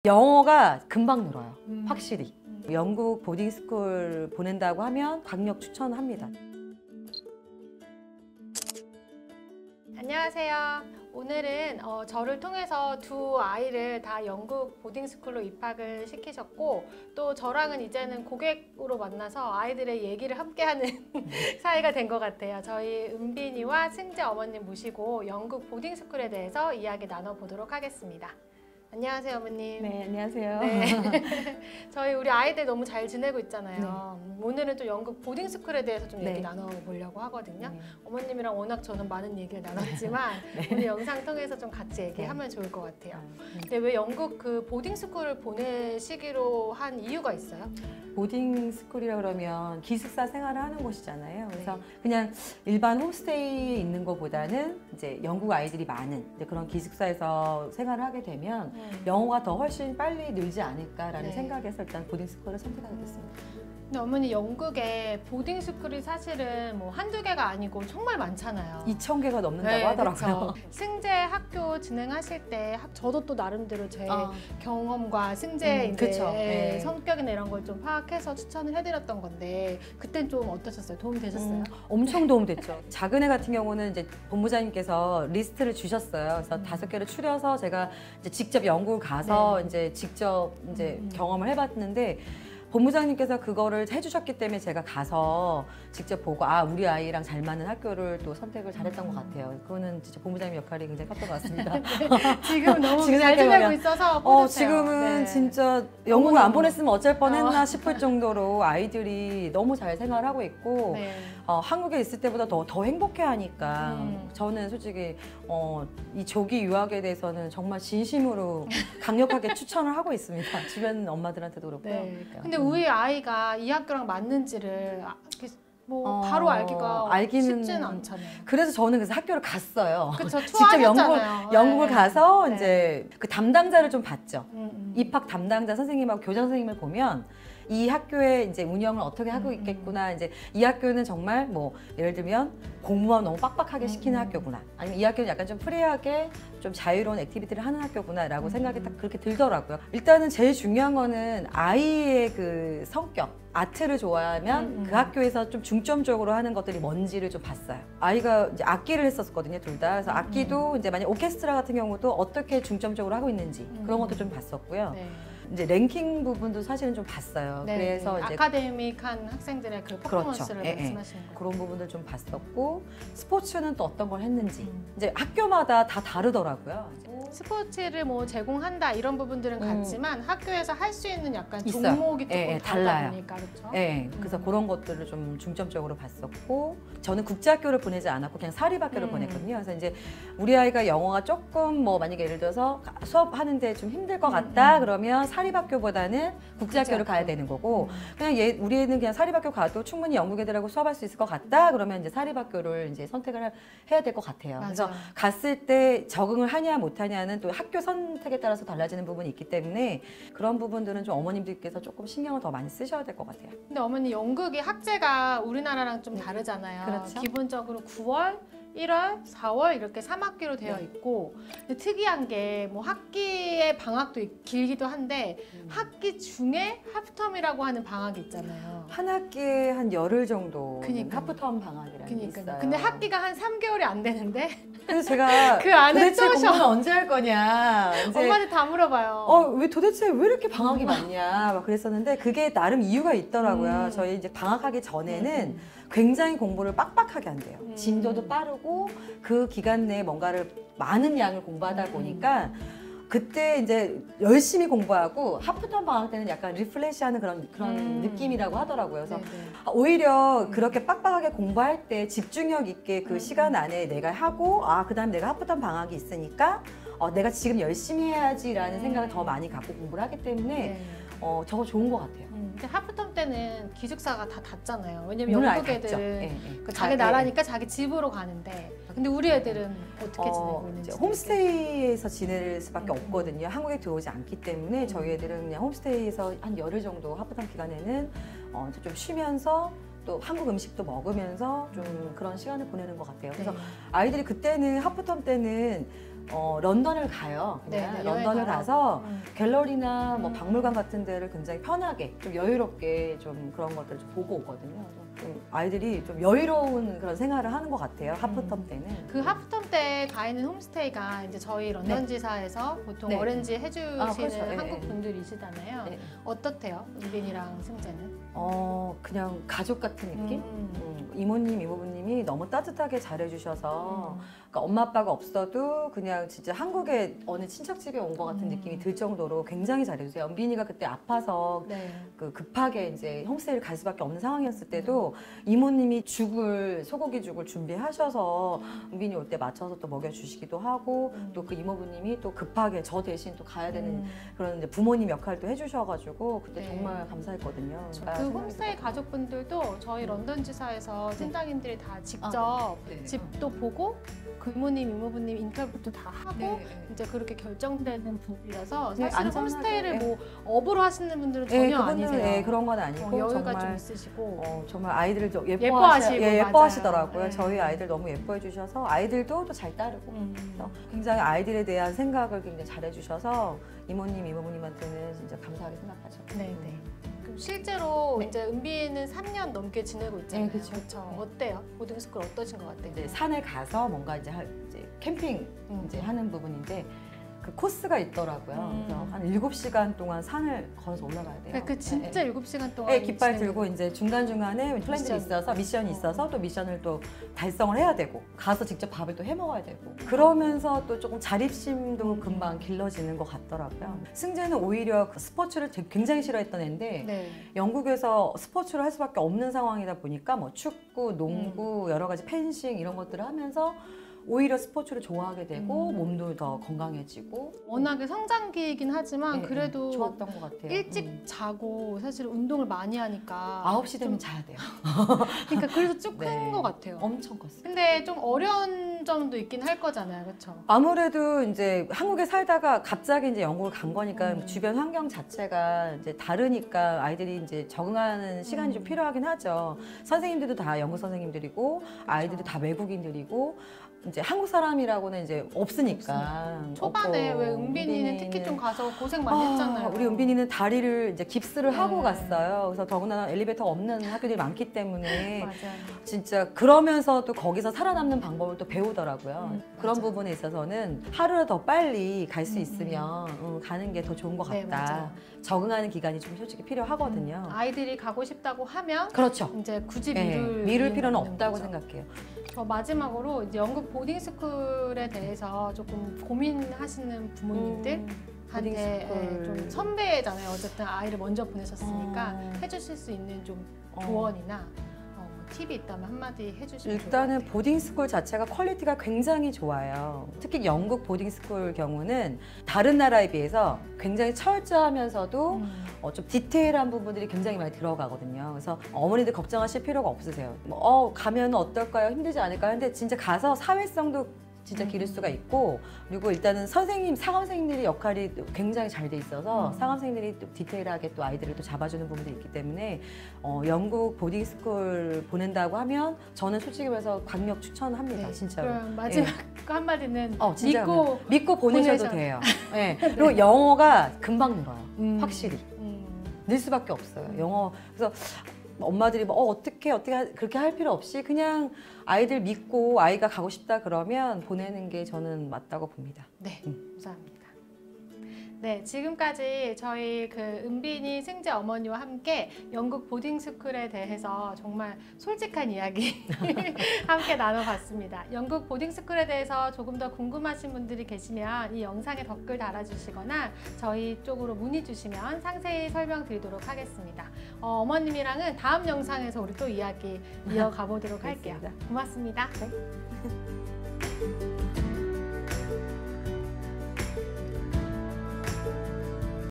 영어가 금방 늘어요. 확실히. 영국 보딩스쿨 보낸다고 하면 강력 추천합니다. 안녕하세요. 오늘은 저를 통해서 두 아이를 다 영국 보딩스쿨로 입학을 시키셨고, 또 저랑은 이제는 고객으로 만나서 아이들의 얘기를 함께하는 사이가 된 것 같아요. 저희 은빈이와 승재 어머님 모시고 영국 보딩스쿨에 대해서 이야기 나눠보도록 하겠습니다. 안녕하세요, 어머님. 네, 안녕하세요. 네. 저희 우리 아이들 너무 잘 지내고 있잖아요. 오늘은 또 영국 보딩스쿨에 대해서 좀 얘기 나눠보려고 하거든요. 어머님이랑 워낙 저는 많은 얘기를 나눴지만 오늘 영상 통해서 좀 같이 얘기하면 좋을 것 같아요. 근데 왜 영국 그 보딩스쿨을 보내시기로 한 이유가 있어요? 보딩스쿨이라 그러면 기숙사 생활을 하는 곳이잖아요. 그래서 그냥 일반 홈스테이에 있는 것보다는 이제 영국 아이들이 많은 이제 그런 기숙사에서 생활을 하게 되면 영어가 더 훨씬 빨리 늘지 않을까라는 생각에서 일단 보딩스쿨을 선택하게 됐습니다. 근데 어머니, 영국에 보딩스쿨이 사실은 뭐 한두 개가 아니고 정말 많잖아요. 2,000개가 넘는다고 하더라고요. 그쵸. 승재 학교 진행하실 때 저도 또 나름대로 제 경험과 승재 이제 성격이나 이런 걸 좀 파악해서 추천을 해드렸던 건데, 그땐 좀 어떠셨어요? 도움 되셨어요? 엄청 도움됐죠. 작은 애 같은 경우는 이제 본부장님께서 리스트를 주셨어요. 그래서 5개를 추려서 제가 이제 직접 영국을 가서 이제 직접 이제 경험을 해봤는데, 본부장님께서 그거를 해주셨기 때문에 제가 가서 직접 보고 우리 아이랑 잘 맞는 학교를 또 선택을 잘했던 것 같아요. 그거는 진짜 본부장님 역할이 굉장히 컸던 것 같습니다. 지금 너무 잘 지내고 있어서 뿌듯해요. 지금은 진짜 영국을 안 보냈으면 어쩔 뻔했나 싶을 정도로 아이들이 너무 잘 생활하고 있고 한국에 있을 때보다 더 행복해하니까 저는 솔직히 이 조기 유학에 대해서는 정말 진심으로 강력하게 추천을 하고 있습니다. 주변 엄마들한테도 그렇고요. 근데 우리 아이가 이 학교랑 맞는지를 뭐 바로 알기가 쉽지는 않잖아요. 그래서 저는 학교를 갔어요. 그쵸, 직접 영국을 가서 이제 그 담당자를 좀 봤죠. 입학 담당자 선생님하고 교장 선생님을 보면 이 학교의 이제 운영을 어떻게 하고 있겠구나. 이제 이 학교는 정말 뭐 예를 들면 공부만 너무 빡빡하게 시키는 학교구나. 아니면 이 학교는 약간 좀 프리하게 좀 자유로운 액티비티를 하는 학교구나라고 생각이 딱 그렇게 들더라고요. 일단은 제일 중요한 거는 아이의 그 성격. 아트를 좋아하면 그 학교에서 좀 중점적으로 하는 것들이 뭔지를 좀 봤어요. 아이가 이제 악기를 했었거든요, 둘 다. 그래서 악기도 이제 만약 오케스트라 같은 경우도 어떻게 중점적으로 하고 있는지 그런 것도 좀 봤었고요. 이제 랭킹 부분도 사실은 좀 봤어요. 그래서 이제 아카데믹한 학생들의 그 퍼포먼스를 말씀하시는 거예요. 그런 부분들 좀 봤었고, 스포츠는 또 어떤 걸 했는지 이제 학교마다 다 다르더라고요. 스포츠를 뭐 제공한다 이런 부분들은 같지만 학교에서 할 수 있는 약간 종목이 조금 달라요. 보니까, 그렇죠? 그래서 그런 것들을 좀 중점적으로 봤었고, 저는 국제학교를 보내지 않았고 그냥 사립학교를 보냈거든요. 그래서 이제 우리 아이가 영어가 조금 뭐 만약에 예를 들어서 수업하는데 좀 힘들 것 같다 그러면 사립학교보다는 국제학교를 가야 되는 거고, 그냥 우리 애는 그냥 사립학교 가도 충분히 영국 애들하고 수업할 수 있을 것 같다 그러면 이제 사립학교를 이제 선택을 해야 될 것 같아요. 그래서 갔을 때 적응을 하냐 못하냐는 또 학교 선택에 따라서 달라지는 부분이 있기 때문에 그런 부분들은 좀 어머님들께서 조금 신경을 더 많이 쓰셔야 될 것 같아요. 근데 어머니, 영국이 학제가 우리나라랑 좀 다르잖아요. 그렇죠? 기본적으로 9월, 1월, 4월 이렇게 3학기로 되어 있고, 근데 특이한 게 뭐 학기의 방학도 길기도 한데 학기 중에 하프텀이라고 하는 방학이 있잖아요. 한 학기에 한 열흘 정도 하프텀 방학이라는 게 있어요. 근데 학기가 한 3개월이 안 되는데 그래서 제가 그 안에 도대체 공부는 언제 할 거냐 엄마한테 다 물어봐요. 도대체 왜 이렇게 방학이 많냐 막 그랬었는데, 그게 나름 이유가 있더라고요. 저희 이제 방학하기 전에는 굉장히 공부를 빡빡하게 한대요. 진도도 빠르고 그 기간 내에 뭔가를 많은 양을 공부하다 보니까 그때 이제 열심히 공부하고 하프텀 방학 때는 약간 리프레시하는 그런 느낌이라고 하더라고요. 그래서 오히려 그렇게 빡빡하게 공부할 때 집중력 있게 그 시간 안에 내가 하고 그다음에 내가 하프텀 방학이 있으니까 내가 지금 열심히 해야지라는 생각을 더 많이 갖고 공부를 하기 때문에 저거 좋은 것 같아요. 근데 하프텀 때는 기숙사가 다 닫잖아요. 왜냐면 영국 애들은 자기 나라니까 자기 집으로 가는데, 근데 우리 애들은 어떻게 지내고 있는지. 홈스테이에서 지낼 수밖에 없거든요. 한국에 들어오지 않기 때문에 저희 애들은 그냥 홈스테이에서 한 열흘 정도 하프텀 기간에는 좀 쉬면서 또 한국 음식도 먹으면서 좀 그런 시간을 보내는 것 같아요. 그래서 아이들이 그때는 하프텀 때는 런던을 가요. 그냥 네, 런던을 가서 갤러리나 뭐 음. 박물관 같은 데를 굉장히 편하게 좀 여유롭게 좀 그런 것들을 좀 보고 오거든요. 좀 아이들이 좀 여유로운 그런 생활을 하는 것 같아요. 하프텀 때는. 그 하프텀 때 가 있는 홈스테이가 이제 저희 런던 지사에서 보통 네. 어렌지 해주시는 그렇죠. 네, 한국 네. 분들이시잖아요. 네. 어떻대요? 은빈이랑 승재는? 그냥 가족 같은 느낌? 이모님, 이모부님이 너무 따뜻하게 잘해주셔서 그러니까 엄마 아빠가 없어도 그냥 진짜 한국의 어느 친척집에 온 것 같은 느낌이 들 정도로 굉장히 잘해주세요. 은빈이가 그때 아파서 네. 그 급하게 이제 홈스테이를 갈 수밖에 없는 상황이었을 때도 이모님이 소고기 죽을 준비하셔서 은빈이 올 때 맞춰서 또 먹여주시기도 하고 또 그 이모부님이 또 급하게 저 대신 또 가야 되는 그런 이제 부모님 역할도 해주셔가지고 그때 네. 정말 감사했거든요. 그 홈스테이 가족분들도 저희 런던 지사에서 팀장님들이 다 직접 네. 집도 보고 그 이모님, 이모부님 인터뷰도 다 하고 이제 그렇게 결정되는 분이라서 네, 사실은 안전하게, 홈스테이를 네. 뭐 업으로 하시는 분들은 네, 전혀 그분들은 아니세요. 네, 그런 건 아니고 여유가 정말 좀 있으시고 정말 아이들을 좀 예뻐하시고, 예뻐하시더라고요. 맞아요. 저희 아이들 너무 예뻐해 주셔서 아이들도 또 잘 따르고 그래서 굉장히 아이들에 대한 생각을 굉장히 잘해 주셔서 이모님, 이모부님한테는 진짜 감사하게 생각하죠. 네. 그럼 실제로 네. 이제 은비는 3년 넘게 지내고 있잖아요. 네, 그쵸. 그쵸? 네. 어때요? 보딩스쿨 어떠신 것 같아요? 이제 산에 가서 뭔가 이제 캠핑 이제 하는 부분인데 그 코스가 있더라고요. 그래서 한 7시간 동안 산을 걸어서 올라가야 돼요. 그 진짜 네. 7시간 동안 네, 깃발 진행되는 들고 이제 중간중간에 플랜들이 있어서 미션이 있어서 또 미션을 또 달성을 해야 되고 가서 직접 밥을 또 해 먹어야 되고 그러면서 또 조금 자립심도 금방 길러지는 것 같더라고요. 승재는 오히려 그 스포츠를 굉장히 싫어했던 애인데 네. 영국에서 스포츠를 할 수밖에 없는 상황이다 보니까 뭐 축구, 농구, 여러 가지 펜싱 이런 것들을 하면서 오히려 스포츠를 좋아하게 되고 몸도 더 건강해지고 워낙에 성장기이긴 하지만 네, 그래도 좋았던 것 같아요. 일찍 자고 사실 운동을 많이 하니까 9시 되면 자야 돼요. 그러니까 그래서 쭉 큰 네. 것 같아요. 엄청 컸어요. 근데 좀 어려운 점도 있긴 할 거잖아요, 그렇죠? 아무래도 이제 한국에 살다가 갑자기 이제 영국을 간 거니까 주변 환경 자체가 이제 다르니까 아이들이 이제 적응하는 시간이 좀 필요하긴 하죠. 선생님들도 다 영국 선생님들이고 아이들도 다 외국인들이고 이제 한국 사람이라고는 이제 없으니까. 초반에 없고, 왜 은빈이는 특히 좀 가서 고생 많이 했잖아요. 우리 은빈이는 다리를 이제 깁스를 하고 네. 갔어요. 그래서 더구나 엘리베이터 없는 학교들이 많기 때문에 맞아요. 진짜 그러면서도 거기서 살아남는 방법을 또 배우더라고요. 그런 맞아. 부분에 있어서는 하루라도 더 빨리 갈 수 있으면 가는 게 더 좋은 것 네, 같다. 맞아요. 적응하는 기간이 좀 솔직히 필요하거든요. 아이들이 가고 싶다고 하면 그렇죠. 이제 굳이 네, 미룰 미룰 필요는 이유는 없다고 없는 거죠. 생각해요. 마지막으로 이제 영국 보딩스쿨에 대해서 조금 고민하시는 부모님들 한테 보딩스쿨. 좀 선배잖아요. 어쨌든 아이를 먼저 보내셨으니까 어. 해주실 수 있는 좀 조언이나 팁이 있다면 한마디 해주시면 일단은 좋을 것 보딩스쿨 자체가 퀄리티가 굉장히 좋아요. 특히 영국 보딩스쿨 경우는 다른 나라에 비해서 굉장히 철저하면서도 좀 디테일한 부분들이 굉장히 많이 들어가거든요. 그래서 어머니들 걱정하실 필요가 없으세요. 가면 어떨까요? 힘들지 않을까요? 근데 진짜 가서 사회성도 진짜 기를 수가 있고 그리고 일단은 상담 선생님들이 역할이 굉장히 잘 돼 있어서 상담 선생님들이 또 디테일하게 또 아이들을 또 잡아주는 부분도 있기 때문에 영국 보딩스쿨 보낸다고 하면 저는 솔직히 말해서 강력 추천합니다. 네, 진짜로. 그럼 마지막 한마디는 진짜 믿고 보내셔도 돼요. 네. 그리고 영어가 금방 늘어요. 확실히. 늘 수밖에 없어요. 영어. 그래서 엄마들이 어떻게 그렇게 할 필요 없이 그냥 아이들 믿고 아이가 가고 싶다 그러면 보내는 게 저는 맞다고 봅니다. 네, 감사합니다. 네, 지금까지 저희 그 은빈이 승재 어머니와 함께 영국 보딩스쿨에 대해서 정말 솔직한 이야기 함께 나눠봤습니다. 영국 보딩스쿨에 대해서 조금 더 궁금하신 분들이 계시면 이 영상에 댓글 달아주시거나 저희 쪽으로 문의 주시면 상세히 설명드리도록 하겠습니다. 어머님이랑은 다음 영상에서 우리 또 이야기 이어가 보도록 할게요. 고맙습니다. 네.